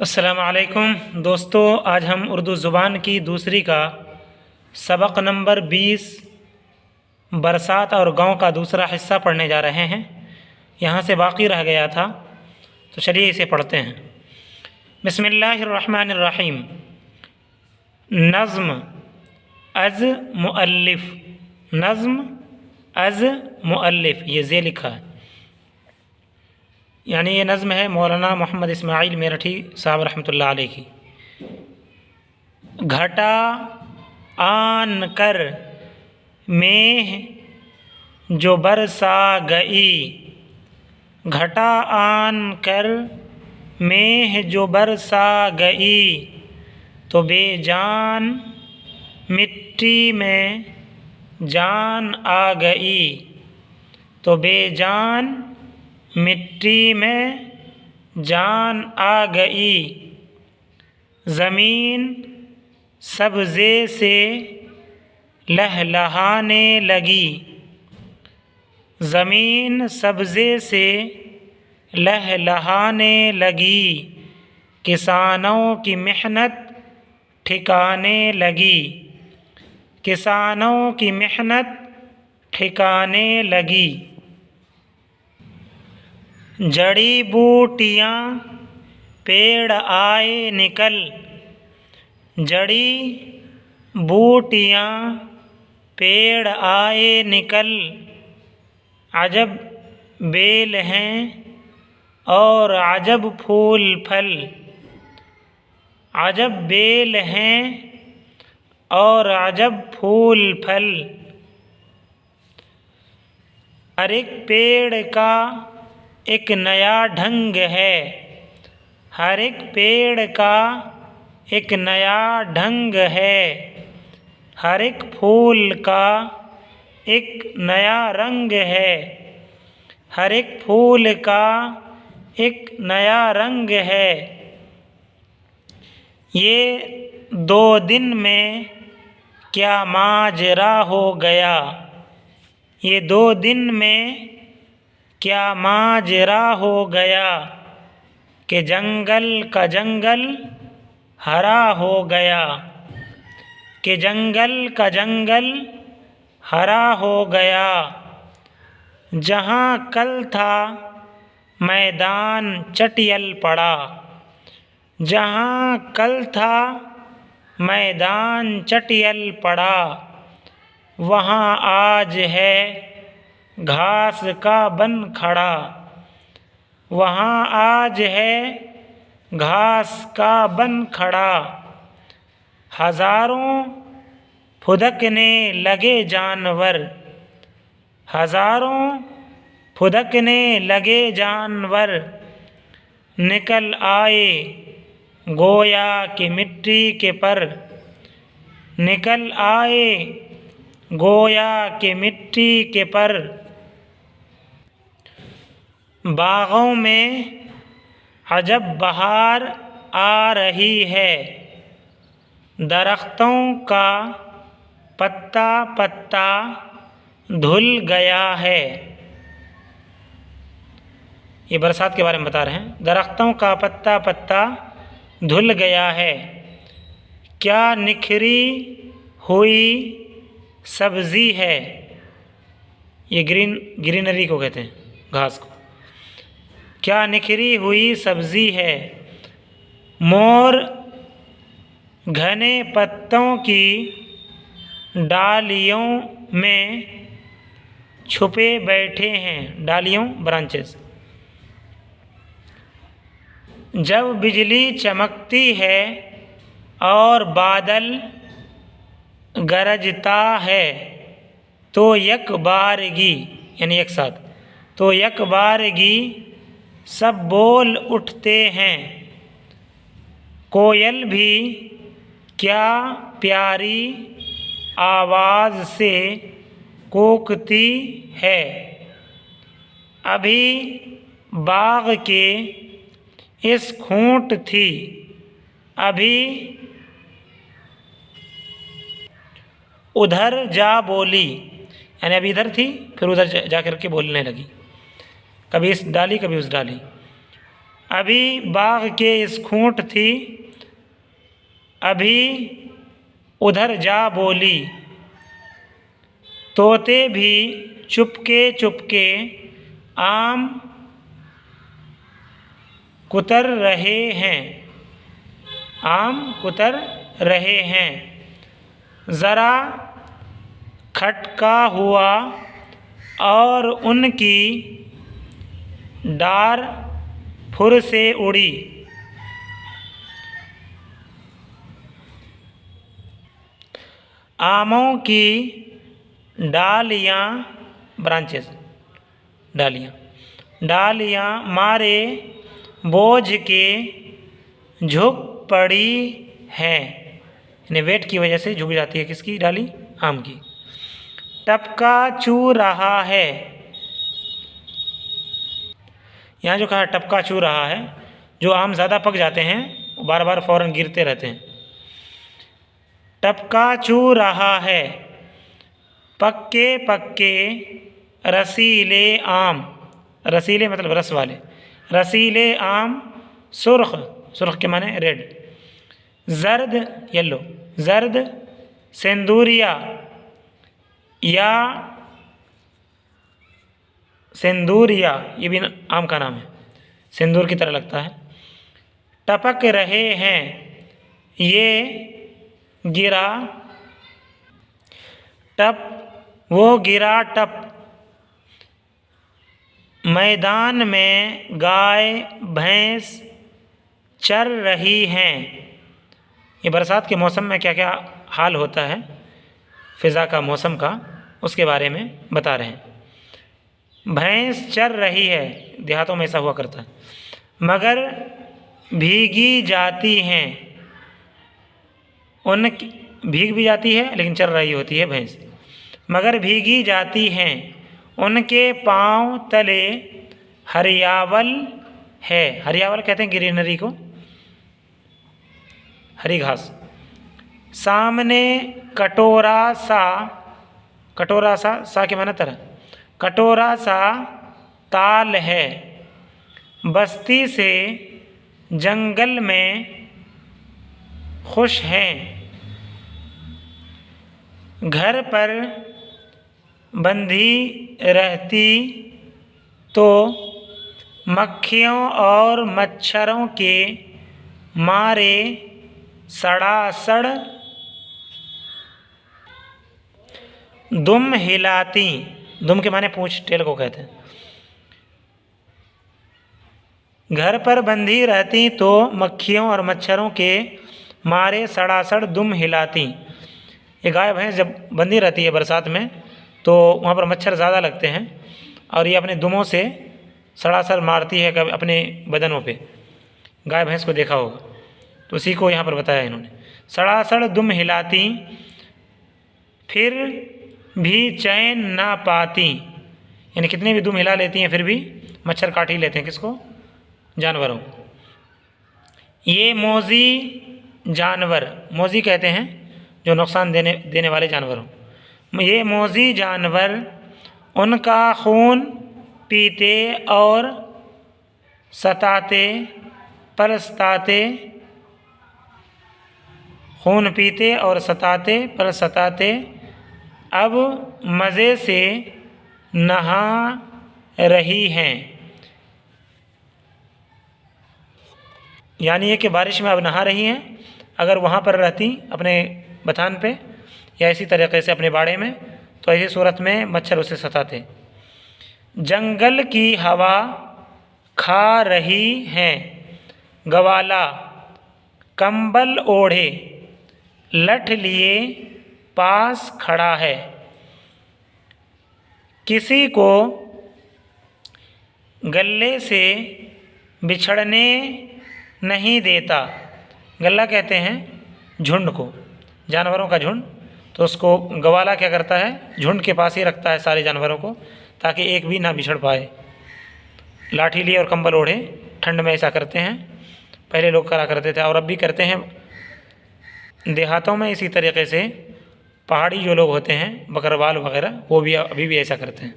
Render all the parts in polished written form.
अस्सलाम वालेकुम दोस्तों, आज हम उर्दू ज़ुबान की दूसरी का सबक नंबर 20 बरसात और गांव का दूसरा हिस्सा पढ़ने जा रहे हैं। यहाँ से बाकी रह गया था, तो चलिए इसे पढ़ते हैं। बिस्मिल्लाहिर्रहमानिर्रहीम। नज़्म अज़ मुअल्लिफ़, नज़्म अज़ मुअल्लिफ़, ये ज़े लिखा है, यानी ये नज़्म है मौलाना मोहम्मद इस्माइल मेरठी साहब रहमतुल्लाह अलैह की। घटा आन कर मेह जो बरसा गई, घटा आन कर मेह जो बरसा गई, तो बेजान मिट्टी में जान आ गई, तो बेजान मिट्टी में जान आ गई। ज़मीन सब्ज़े से लहलहाने लगी, ज़मीन सब्ज़े से लहलहाने लगी, किसानों की मेहनत ठिकाने लगी, किसानों की मेहनत ठिकाने लगी। जड़ी बूटियाँ पेड़ आए निकल, जड़ी बूटियाँ पेड़ आए निकल, अजब बेल हैं और अजब फूल फल, अजब बेल हैं और अजब फूल फल। हर एक पेड़ का एक नया ढंग है, हर एक पेड़ का एक नया ढंग है, हर एक फूल का एक नया रंग है, हर एक फूल का एक नया रंग है। ये 2 दिन में क्या माजरा हो गया, ये 2 दिन में क्या माजरा हो गया, कि जंगल का जंगल हरा हो गया, कि जंगल का जंगल हरा हो गया। जहाँ कल था मैदान चटियल पड़ा, जहाँ कल था मैदान चटियल पड़ा, वहाँ आज है घास का बन खड़ा, वहाँ आज है घास का बन खड़ा। हज़ारों फुदकने लगे जानवर, हज़ारों फुदकने लगे जानवर, निकल आए गोया कि मिट्टी के पर, निकल आए गोया कि मिट्टी के पर। बागों में अजब बहार आ रही है, दरख्तों का पत्ता पत्ता धुल गया है। ये बरसात के बारे में बता रहे हैं। दरख्तों का पत्ता पत्ता धुल गया है, क्या निखरी हुई सब्ज़ी है, ये ग्रीनरी को कहते हैं, घास को। क्या निखरी हुई सब्ज़ी है, मोर घने पत्तों की डालियों में छुपे बैठे हैं, डालियों ब्रांचेस। जब बिजली चमकती है और बादल गरजता है, तो एक बारगी, यानी एक साथ, तो एक बारगी सब बोल उठते हैं। कोयल भी क्या प्यारी आवाज़ से कूकती है, अभी बाग के इस खूंट थी, अभी उधर जा बोली, यानी अभी इधर थी फिर उधर जा कर के बोलने लगी, कभी इस डाली कभी उस डाली। अभी बाग के इस खूंट थी, अभी उधर जा बोली। तोते भी चुपके चुपके आम कुतर रहे हैं, आम कुतर रहे हैं। ज़रा खटका हुआ और उनकी डार फुर से उड़ी। आमों की डालियाँ, ब्रांचेस, डालियाँ मारे बोझ के झुक पड़ी हैं, यानी वेट की वजह से झुक जाती है किसकी डाली? आम की। टपका चू रहा है, यहाँ जो कहा टपका चू रहा है, जो आम ज़्यादा पक जाते हैं वो बार बार फ़ौरन गिरते रहते हैं। टपका चू रहा है, पक्के पक्के रसीले आम, रसीले मतलब रस वाले, रसीले आम सुर्ख, सुर्ख के माने रेड, जर्द येलो, जर्द सिंदूरिया या सिंदूरिया, ये भी आम का नाम है, सिंदूर की तरह लगता है। टपक रहे हैं, ये गिरा टप, वो गिरा टप। मैदान में गाय भैंस चर रही हैं। ये बरसात के मौसम में क्या क्या हाल होता है फ़िज़ा का, मौसम का, उसके बारे में बता रहे हैं। भैंस चर रही है, देहातों में ऐसा हुआ करता है। मगर भीगी जाती हैं, उनकी भीग भी जाती है लेकिन चर रही होती है भैंस। मगर भीगी जाती हैं, उनके पांव तले हरियावल है। हरियावल कहते हैं ग्रीनरी को, हरी घास। सामने कटोरा सा, कटोरा सा, सा के माने तरह, कटोरा सा ताल है। बस्ती से जंगल में खुश हैं। घर पर बंधी रहती तो मक्खियों और मच्छरों के मारे सड़ासड़ दुम हिलाती। दुम के माने पूंछ, टेल को कहते हैं। घर पर बंधी रहती तो मक्खियों और मच्छरों के मारे सड़ासड़ दुम हिलाती। ये गाय भैंस जब बंधी रहती है बरसात में तो वहाँ पर मच्छर ज़्यादा लगते हैं और ये अपने दुमों से सड़ासड़ मारती है कभी अपने बदनों पे। गाय भैंस को देखा होगा, तो उसी को यहाँ पर बताया इन्होंने। सड़ासड़ दुम हिलाती फिर भी चैन ना पाती, यानी कितने भी दुम हिला लेती हैं फिर भी मच्छर काट ही लेते हैं किसको? जानवरों। ये मोजी जानवर, मोजी कहते हैं जो नुकसान देने वाले जानवरों। ये मोजी जानवर उनका खून पीते और सताते, परसताते, खून पीते और सताते पर सताते अब मज़े से नहा रही हैं। यानी ये कि बारिश में अब नहा रही हैं। अगर वहाँ पर रहती अपने बथान पे या इसी तरीके से अपने बाड़े में तो ऐसी सूरत में मच्छर उसे सताते। जंगल की हवा खा रही हैं। गवाला कंबल ओढ़े लठ लिए पास खड़ा है। किसी को गले से बिछड़ने नहीं देता। गल्ला कहते हैं झुंड को, जानवरों का झुंड। तो उसको गवाला क्या करता है, झुंड के पास ही रखता है सारे जानवरों को, ताकि एक भी ना बिछड़ पाए। लाठी लिए और कंबल ओढ़े, ठंड में ऐसा करते हैं, पहले लोग करा करते थे और अब भी करते हैं देहातों में। इसी तरीके से पहाड़ी जो लोग होते हैं, बकरवाल वगैरह, वो भी अभी भी ऐसा करते हैं।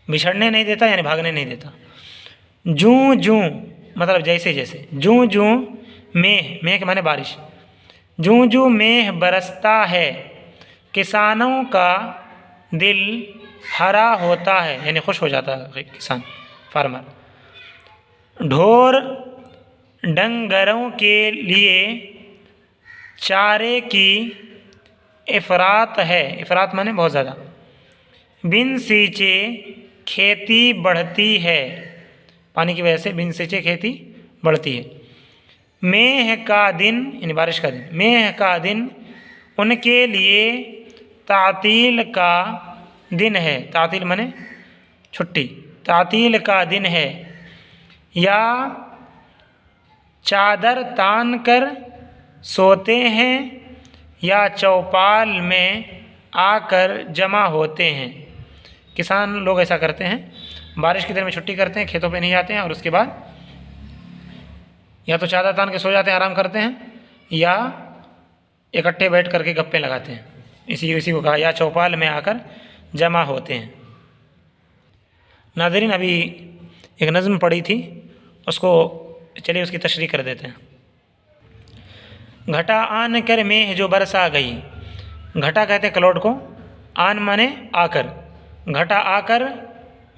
बिछड़ने नहीं देता यानी भागने नहीं देता। जूं जूं मतलब जैसे जैसे, जूं जूं मेह, मेह के माने बारिश, जूं जूं मेह बरसता है किसानों का दिल हरा होता है, यानी खुश हो जाता है किसान, फार्मर। ढोर डंगरों के लिए चारे की इफरात है, इफरात माने बहुत ज़्यादा। बिन सींचे खेती बढ़ती है, पानी की वजह से बिन सींचे खेती बढ़ती है। मेह का दिन यानी बारिश का दिन, मेह का दिन उनके लिए तातील का दिन है, तातील माने छुट्टी, तातील का दिन है। या चादर तान कर सोते हैं या चौपाल में आकर जमा होते हैं। किसान लोग ऐसा करते हैं, बारिश के दिन में छुट्टी करते हैं, खेतों पे नहीं जाते हैं, और उसके बाद या तो चादर तान के सो जाते हैं, आराम करते हैं, या इकट्ठे बैठ करके गप्पे लगाते हैं, इसी को कहा या चौपाल में आकर जमा होते हैं। नाज़रीन, अभी एक नज़्म पढ़ी थी, उसको चलिए उसकी तशरीह कर देते हैं। घटा आन कर मेह जो बरसा गई, घटा कहते हैं क्लाउड को, आन माने आकर, घटा आकर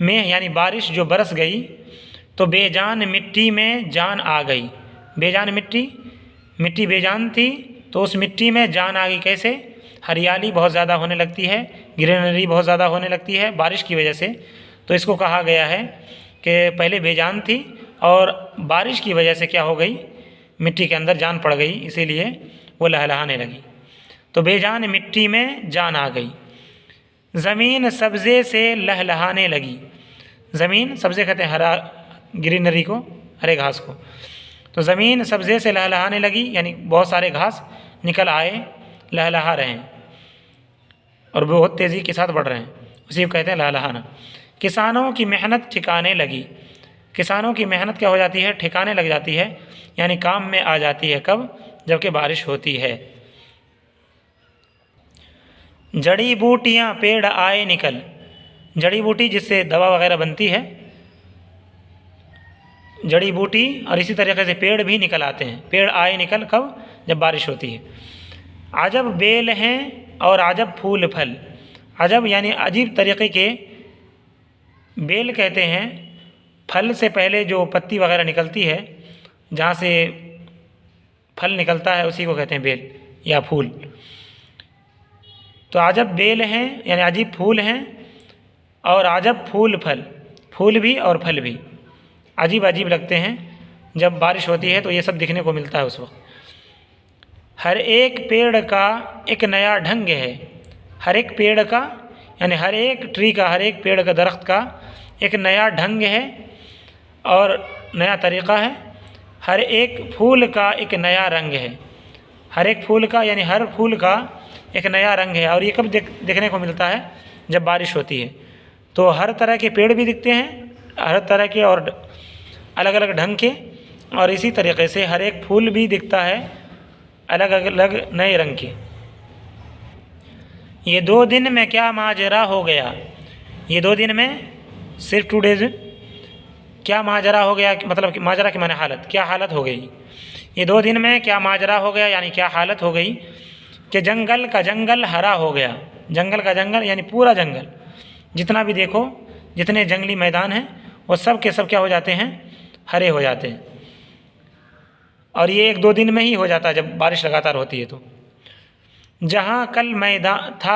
मेह यानी बारिश जो बरस गई, तो बेजान मिट्टी में जान आ गई। बेजान मिट्टी, मिट्टी बेजान थी तो उस मिट्टी में जान आ गई। कैसे? हरियाली बहुत ज़्यादा होने लगती है, ग्रीनरी बहुत ज़्यादा होने लगती है बारिश की वजह से। तो इसको कहा गया है कि पहले बेजान थी और बारिश की वजह से क्या हो गई, मिट्टी के अंदर जान पड़ गई, इसीलिए वो लहलहाने लगी। तो बेजान मिट्टी में जान आ गई। ज़मीन सब्ज़े से लहलहाने लगी। ज़मीन, सब्ज़े कहते हैं हरा ग्रीनरी को, हरे घास को। तो ज़मीन सब्ज़े से लहलहाने लगी, यानी बहुत सारे घास निकल आए, लहलहा रहे हैं और बहुत तेज़ी के साथ बढ़ रहे हैं, उसी को कहते हैं लहलहाना। किसानों की मेहनत ठिकाने लगी। किसानों की मेहनत क्या हो जाती है, ठिकाने लग जाती है, यानी काम में आ जाती है। कब? जबकि बारिश होती है। जड़ी बूटियाँ पेड़ आए निकल। जड़ी बूटी जिससे दवा वगैरह बनती है, जड़ी बूटी, और इसी तरीके से पेड़ भी निकल आते हैं। पेड़ आए निकल कब? जब बारिश होती है। अजब बेल हैं और अजब फूल फल। अजब यानी अजीब तरीके के, बेल कहते हैं फल से पहले जो पत्ती वगैरह निकलती है, जहाँ से फल निकलता है उसी को कहते हैं बेल या फूल। तो अजब बेल हैं यानी अजीब फूल हैं, और अजब फूल फल, फूल भी और फल भी अजीब अजीब लगते हैं। जब बारिश होती है तो ये सब दिखने को मिलता है उस वक्त। हर एक पेड़ का एक नया ढंग है। हर एक पेड़ का यानी हर एक ट्री का, हर एक पेड़ का, दरख्त का एक नया ढंग है और नया तरीक़ा है। हर एक फूल का एक नया रंग है। हर एक फूल का यानी हर फूल का एक नया रंग है। और ये कब देखने को मिलता है? जब बारिश होती है। तो हर तरह के पेड़ भी दिखते हैं, हर तरह के और अलग अलग ढंग के, और इसी तरीके से हर एक फूल भी दिखता है अलग अलग नए रंग के। ये 2 दिन में क्या माजरा हो गया। ये 2 दिन में, सिर्फ 2 डेज क्या माजरा हो गया, मतलब माजरा के माने हालत, क्या हालत हो गई। ये 2 दिन में क्या माजरा हो गया यानी क्या हालत हो गई कि जंगल का जंगल हरा हो गया। जंगल का जंगल यानी पूरा जंगल, जितना भी देखो, जितने जंगली मैदान हैं वो सब के सब क्या हो जाते हैं, हरे हो जाते हैं। और ये 1-2 दिन में ही हो जाता है जब बारिश लगातार होती है। तो जहाँ कल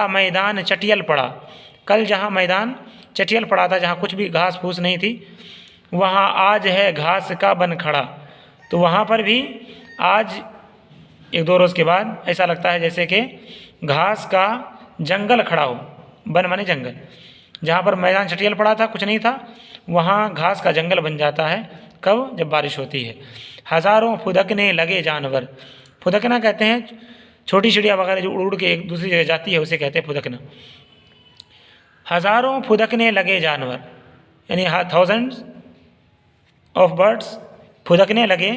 मैदान चटियल पड़ा, कल जहाँ मैदान चटियल पड़ा था, जहाँ कुछ भी घास फूस नहीं थी, वहाँ आज है घास का बन खड़ा। तो वहाँ पर भी आज 1-2 रोज़ के बाद ऐसा लगता है जैसे कि घास का जंगल खड़ा हो। बन माने जंगल, जहाँ पर मैदान चटियल पड़ा था, कुछ नहीं था, वहाँ घास का जंगल बन जाता है। कब? जब बारिश होती है। हज़ारों फुदकने लगे जानवर। फुदकना कहते हैं छोटी चिड़िया वगैरह जो उड़ उड़ के एक दूसरी जगह जाती है, उसे कहते हैं फुदकना। हज़ारों फुदकने लगे जानवर यानी थाउजेंड्स ऑफ बर्ड्स फुदकने लगे।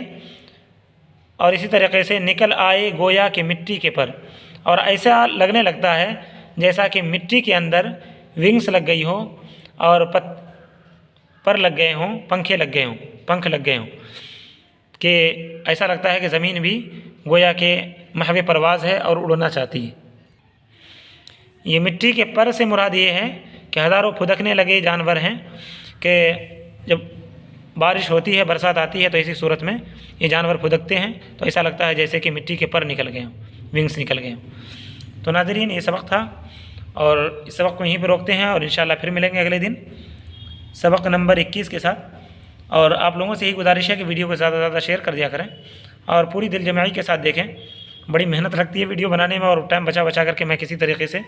और इसी तरीके से निकल आए गोया के मिट्टी के पर। और ऐसा लगने लगता है जैसा कि मिट्टी के अंदर विंग्स लग गई हो और पर लग गए हों, पंखे लग गए हों, पंख लग गए हों, कि ऐसा लगता है कि ज़मीन भी गोया के महवे परवाज़ है और उड़ना चाहती है। ये मिट्टी के पर से मुराद ये है कि हज़ारों फुदकने लगे जानवर हैं कि जब बारिश होती है, बरसात आती है, तो इसी सूरत में ये जानवर फुदकते हैं, तो ऐसा लगता है जैसे कि मिट्टी के पर निकल गए हों, विंग्स निकल गए हों। तो नाज़रीन, ये सबक था और इस सबक को यहीं पर रोकते हैं और इंशाअल्लाह फिर मिलेंगे अगले दिन सबक नंबर 21 के साथ। और आप लोगों से यही गुजारिश है कि वीडियो को ज़्यादा से ज़्यादा शेयर कर दिया करें और पूरी दिल जमाई के साथ देखें। बड़ी मेहनत लगती है वीडियो बनाने में और टाइम बचा बचा करके मैं किसी तरीके से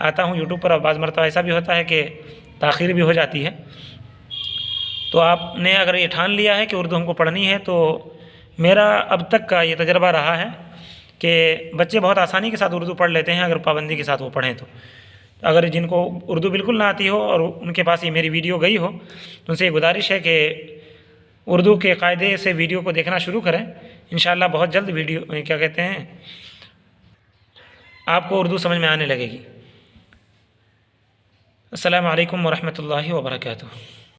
आता हूँ यूट्यूब पर, और बाज़ मरतबा ऐसा भी होता है कि ताख़ीर भी हो जाती है। तो आपने अगर ये ठान लिया है कि उर्दू हमको पढ़नी है, तो मेरा अब तक का ये तजर्बा रहा है कि बच्चे बहुत आसानी के साथ उर्दू पढ़ लेते हैं अगर पाबंदी के साथ वो पढ़ें तो। अगर जिनको उर्दू बिल्कुल ना आती हो और उनके पास ये मेरी वीडियो गई हो, तो उनसे गुजारिश है कि उर्दू के कायदे से वीडियो को देखना शुरू करें। इंशाअल्लाह बहुत जल्द वीडियो क्या कहते हैं आपको उर्दू समझ में आने लगेगी। अस्सलामु अलैकुम वरहमतुल्लाहि वबरकातुहू।